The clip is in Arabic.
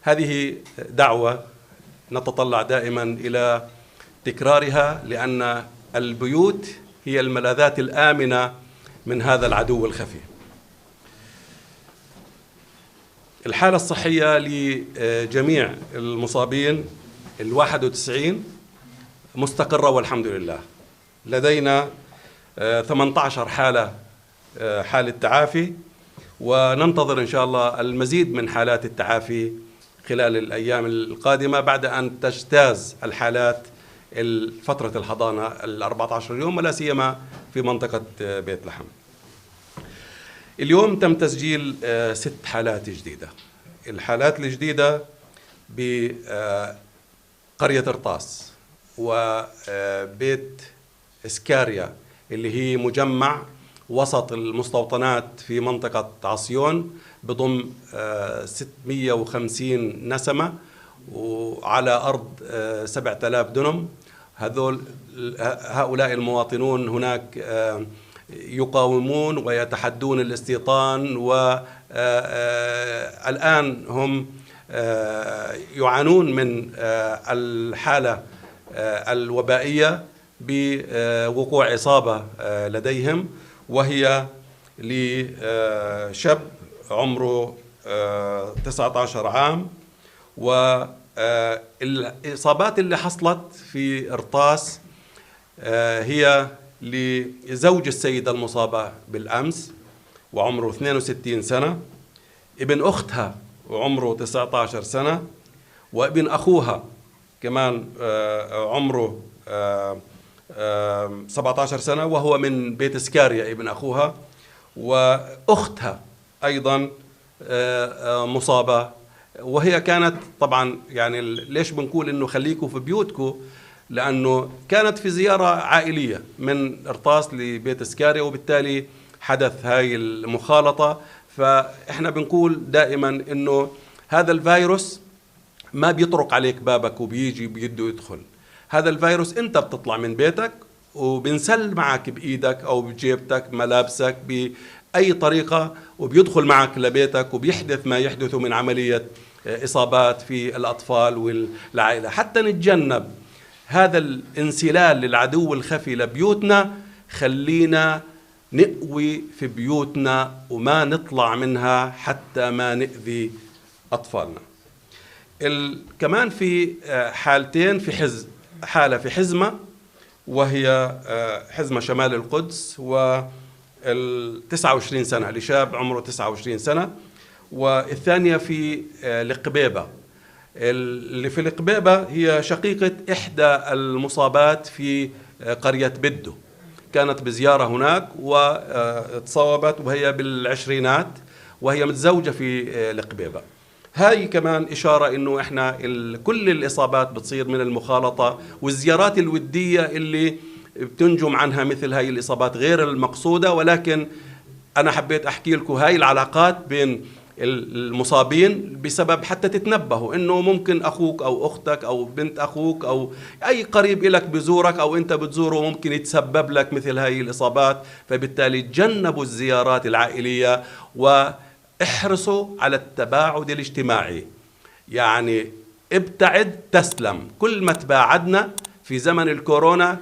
هذه دعوة نتطلع دائما إلى تكرارها، لأن البيوت هي الملاذات الآمنة من هذا العدو الخفي. الحالة الصحية لجميع المصابين 91 مستقرة والحمد لله. لدينا 18 حالة تعافي، وننتظر إن شاء الله المزيد من حالات التعافي خلال الأيام القادمة بعد أن تجتاز الحالات فترة الحضانة 14 يوم، ولا سيما في منطقة بيت لحم. اليوم تم تسجيل 6 حالات جديدة. الحالات الجديدة بقرية إرطاس وبيت إسكاريا اللي هي مجمع وسط المستوطنات في منطقة عصيون، بضم 650 نسمة وعلى أرض 7000 دنم. هؤلاء المواطنون هناك يقاومون ويتحدون الاستيطان، والآن هم يعانون من الحالة الوبائية بوقوع إصابة لديهم، وهي لشاب عمره 19 عام. والإصابات اللي حصلت في إرطاس هي لزوج السيدة المصابة بالأمس وعمره 62 سنة، ابن أختها وعمره 19 سنة، وابن أخوها كمان عمره 17 سنة وهو من بيت إسكاريا ابن أخوها، وأختها أيضا مصابة. وهي كانت طبعا، يعني ليش بنقول إنه خليكوا في بيوتكم؟ لأنه كانت في زيارة عائلية من إرطاس لبيت إسكاريا، وبالتالي حدث هاي المخالطة. فإحنا بنقول دائما إنه هذا الفيروس ما بيطرق عليك بابك وبيجي بيده يدخل. هذا الفيروس أنت بتطلع من بيتك وبنسل معك بإيدك أو بجيبتك ملابسك بأي طريقة، وبيدخل معك لبيتك وبيحدث ما يحدث من عملية إصابات في الأطفال والعائلة. حتى نتجنب هذا الانسلال للعدو الخفي لبيوتنا، خلينا نقوي في بيوتنا وما نطلع منها حتى ما نأذي أطفالنا. كمان في حالتين، في حالة في حزمة وهي حزمة شمال القدس، 29 سنة لشاب عمره 29 سنة، والثانية في القبيبة. اللي في القبيبة هي شقيقة إحدى المصابات في قرية بدو، كانت بزيارة هناك واتصابت وهي بالعشرينات، وهي متزوجة في القبيبة. هاي كمان إشارة إنه إحنا كل الإصابات بتصير من المخالطة والزيارات الودية اللي بتنجم عنها مثل هاي الإصابات غير المقصودة. ولكن أنا حبيت أحكي لكم هاي العلاقات بين المصابين بسبب حتى تتنبهوا إنه ممكن أخوك أو أختك أو بنت أخوك أو أي قريب إلك بزورك أو أنت بتزوره ممكن يتسبب لك مثل هاي الإصابات. فبالتالي تجنبوا الزيارات العائلية واحرصوا على التباعد الاجتماعي، يعني ابتعد تسلم. كل ما تباعدنا في زمن الكورونا